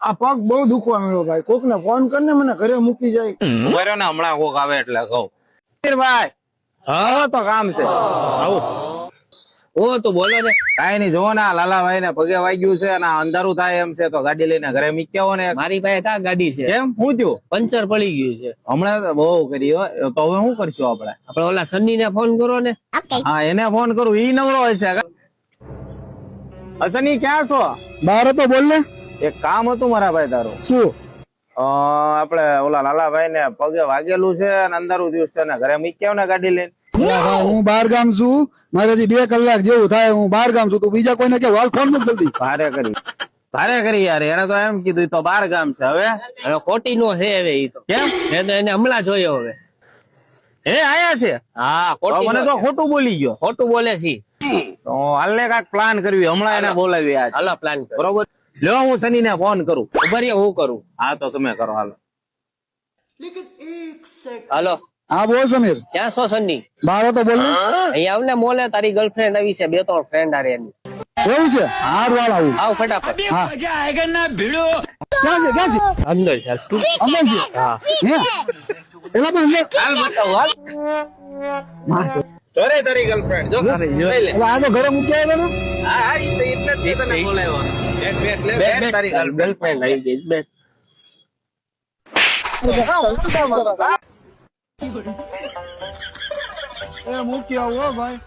આ પગ બહુ દુખવા મળ્યો ભાઈ. કોક ને ફોન કરીને મને ઘરે મૂકી જાય. ઉભા ને હમણાં કોક આવે એટલે કહું. ભાઈ હા તો કામ છે. આવું ઓ તો બોલો ને. કાઈ નઈ, જોવો ને લાલાભાઈ ને પગે વાગ્યું છે અને અંધારું થાય એમ છે તો ગાડી લઈને ઘરે મૂક્યા હો ને. મારી પાસે કા ગાડી છે. કેમ શું થયું? પંચર પડી ગયું છે હમણાં તો બહુ કરી હો. તો હવે શું કરશું આપણે? આપણે ઓલા સન્ની ને ફોન કરો ને. હા એને ફોન કરું, ઈ નવરો હશે. અસની ક્યાં છો? બહાર તો બોલ ને. એક કામ હતું મારા ભાઈ તારું. શું? આપડે ઓલા લાલાભાઈ ને પગે વાગેલું છે અને અંધારું દિવસ તેને ઘરે મૂક્યા ને ગાડી લઈને. હું બહાર ગામ છું, મારે હજી 2 કલાક જેવું થાય. હું બહાર ગામ છું, તું બીજા કોઈને કે વાલ ફોન મત જલ્દી. ભારે કરી યાર. એને તો એમ કીધું તો 12 ગામ છે. હવે ખોટી નો છે હવે ઈ તો. કેમ? મેં તો એને હમણાં જોયો હવે. હે આયા છે? હા ખોટી મને તો ખોટું બોલી ગયો. ખોટું બોલે છે. તો હાલે કાક પ્લાન કરવી. હમણાં એને બોલાવી આજ. હાલો પ્લાન કરો. બરોબર. લ્યો હું સની ને ફોન કરું. ઉભા રહ્યો હું કરું. હા તો તમે કરો હાલો. હાલો હા બોલ સમીર. ક્યાં છો સન્ની? બહાર તો બોલ ને. અહીંયા આવ ને મોલે. તારી ગર્લફ્રેન્ડ આવી છે, 2-3 ફ્રેન્ડ આરે એની. એવું છે? હાર વાળ આવું. આવ ફટાફટ. હા ક્યાં છે અંદર ચાલ તું. અંદર છે? હા હે એલા પણ અંદર. હાલ બતાવો હાલ. ચોરે તારી ગર્લફ્રેન્ડ જો. લઈ લે. એલા આ તો ઘરે મૂકી આવ્યો ને. હા હા ઈ તો એટલે જ તને બોલાવ્યો. બેટ લે. બેટ તારી ગર્લફ્રેન્ડ આવી ગઈ. બેટ એ મૂકી આવો ભાઈ.